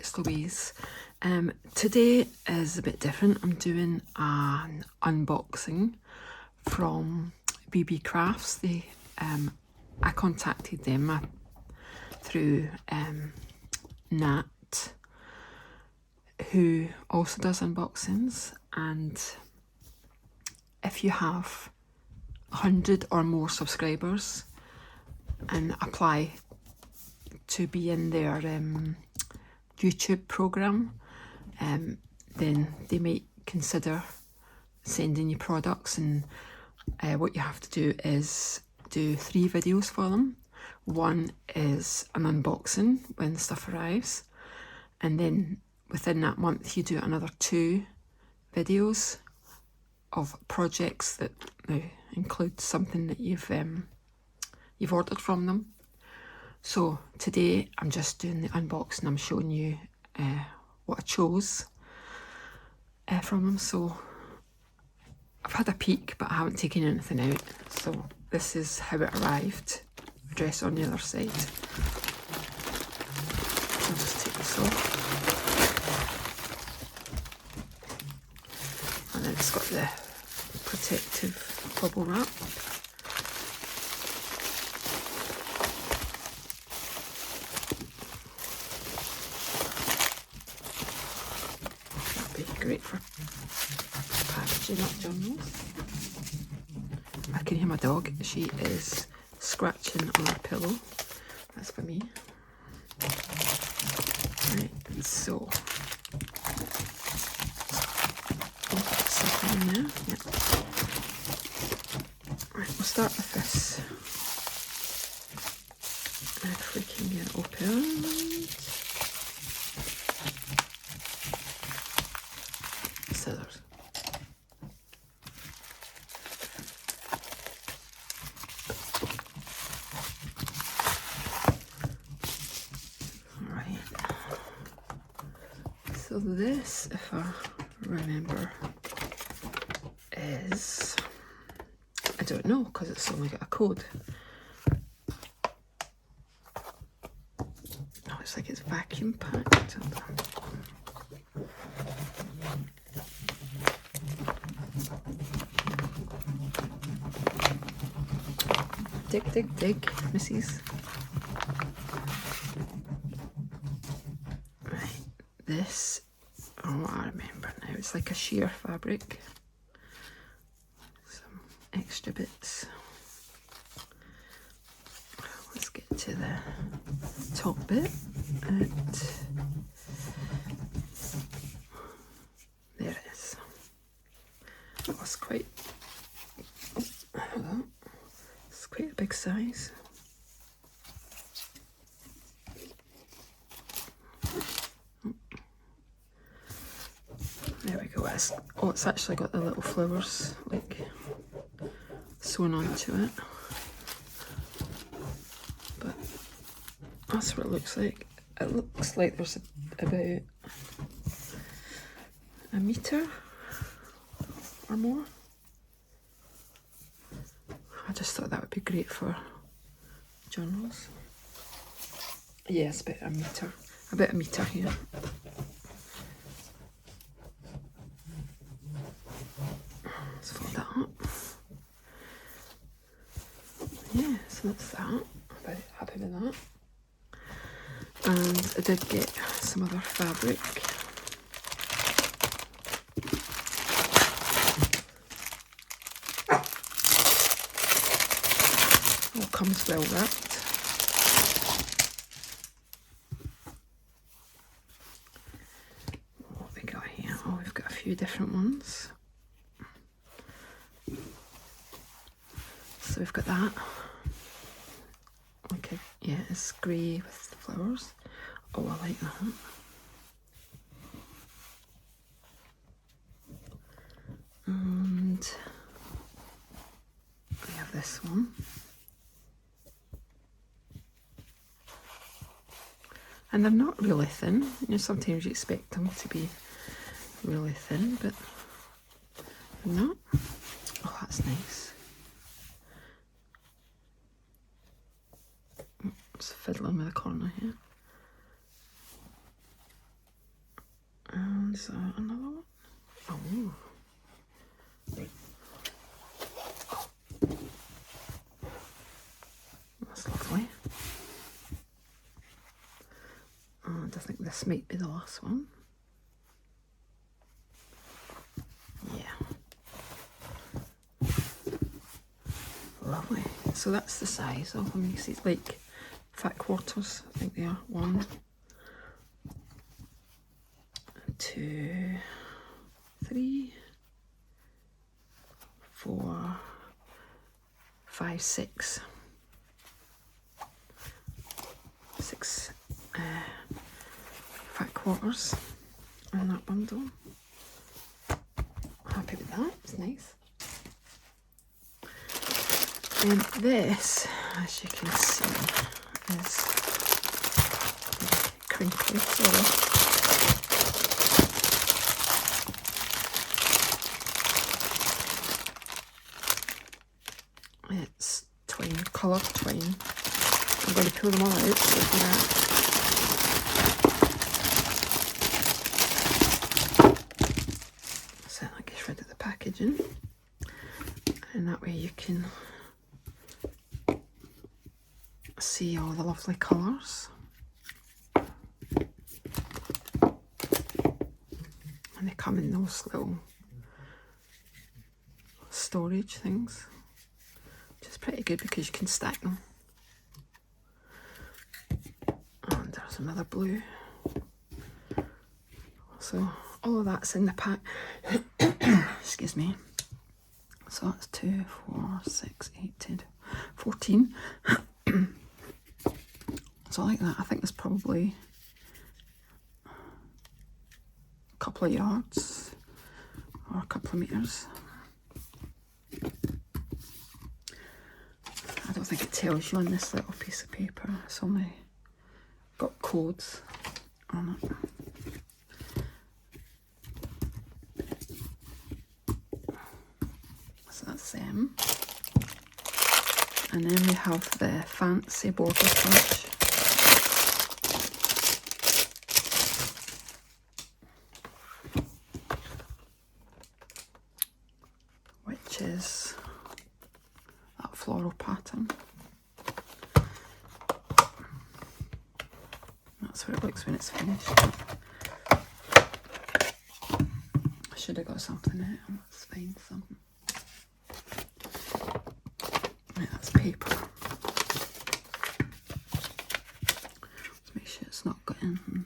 it's Louise. Today is a bit different. I'm doing an unboxing from Beebeecraft. I contacted them through Nat, who also does unboxings, and if you have 100 or more subscribers and apply to be in their YouTube program, then they might consider sending you products. And what you have to do is do 3 videos for them. One is an unboxing when stuff arrives, and then within that month you do another 2 videos of projects that include something that you've ordered from them. So today I'm just doing the unboxing. I'm showing you what I chose from them. So I've had a peek, but I haven't taken anything out. So this is how it arrived. Address on the other side. I'll just take this off. And then it's got the protective bubble wrap. Great for packaging up journals. I can hear my dog. She is scratching on her pillow. That's for me. Right, so something in there. Yep. Right, we'll start with this. If we can get it open. Scissors. Right. So this, if I remember, is, I don't know because it's only got a code. Oh, it's like it's vacuum packed. Dig, dig, dig, missies. Right, this, oh, I remember now, it's like a sheer fabric. Some extra bits. Let's get to the top bit. There it is. That was quite, it's quite a big size. There we go. It's actually got the little flowers like sewn onto it. But that's what it looks like. It looks like there's about a metre or more. I just thought that would be great for journals. Yes, about a metre here. Let's fold that up. Yeah, so that's that. Very happy with that. And I did get some other fabric. All comes well wrapped. What have we got here? Oh, we've got a few different ones. So we've got that. Okay, yeah, it's grey with the flowers. Oh, I like that. And we have this one. And they're not really thin. You know, sometimes you expect them to be really thin, but they're not. Oh, that's nice. Just fiddling with the corner here. Is that another one? Oh. That's lovely. And I think this might be the last one. Yeah. Lovely. So that's the size of them. You see it's like fat quarters. I think they are. 1, 2, 3, 4, 5, 6. 6 fat quarters in that bundle. Happy with that, it's nice. And this, as you can see, is crinkly, sorry. It's twine, coloured twine. I'm going to pull them all out so do that. So that gets rid of the packaging. And that way you can see all the lovely colours. And they come in those little storage things, which is pretty good because you can stack them. And there's another blue. So all of that's in the pack. Excuse me. So that's 2, 4, 6, 8, 10, 14. So I like that. I think there's probably a couple of yards or a couple of metres. I don't think it tells you on this little piece of paper. It's only got codes on it. So that's them. And then we have the fancy border punch. Which is that floral pattern. That's what it looks when it's finished. I should have got something out. Let's find something. Right, that's paper. Let's make sure it's not got anything.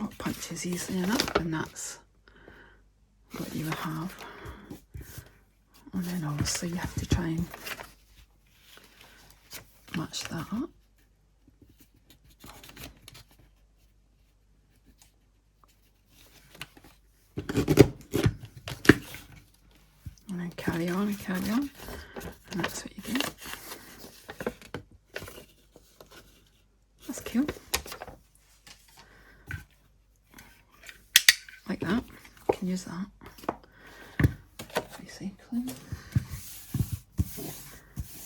Oh, it punches easily enough, and that's what you would have. And then obviously you have to try and match that up. And then carry on and carry on. And that's what you get. That's cool. Like that. You can use that. Recycling.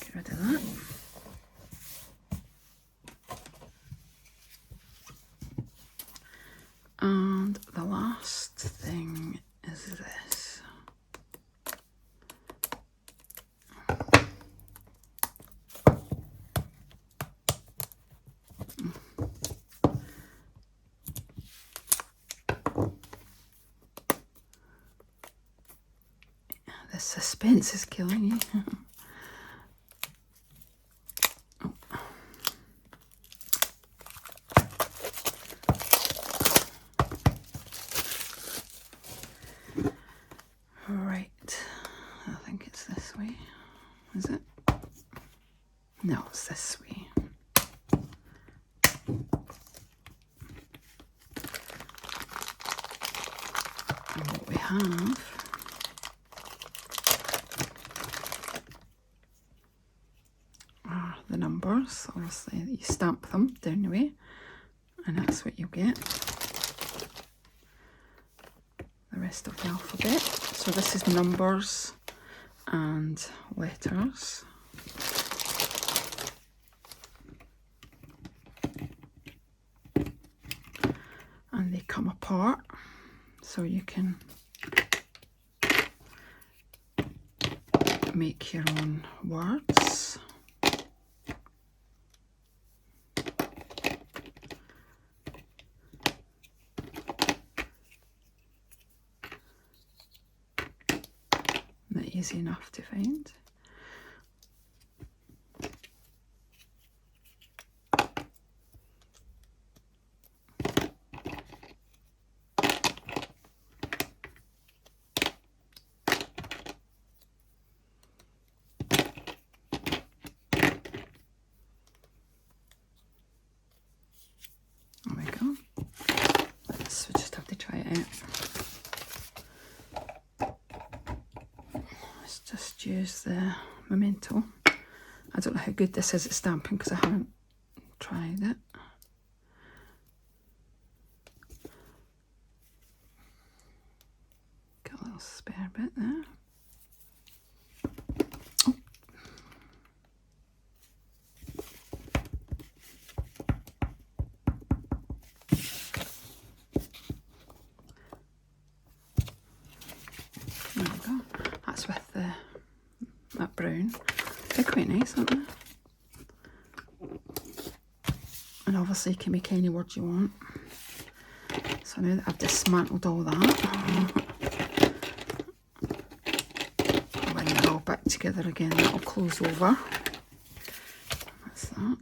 Get rid of that. And the last thing is this. The suspense is killing you. Oh. Right, I think it's this way. Is it? No, it's this way. And what we have are the numbers. Obviously, you stamp them down the way, and that's what you get. The rest of the alphabet. So this is numbers and letters. And they come apart so you can make your own words. Not easy enough to find. There we go. Let's just have to try it out. Let's just use the Memento. I don't know how good this is at stamping because I haven't tried it. Got a little spare bit there. Oh. There we go. That's with that brown. They're quite nice, aren't they? And obviously you can make any words you want. So now that I've dismantled all that, when they're all back together again, that'll close over. That's that.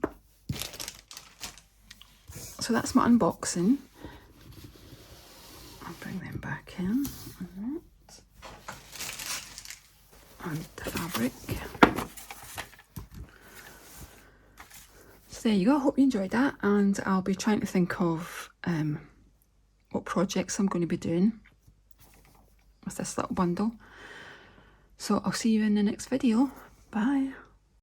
So that's my unboxing. I'll bring them back in. And the fabric. So there you go. I hope you enjoyed that, and I'll be trying to think of what projects I'm going to be doing with this little bundle. So I'll see you in the next video. Bye.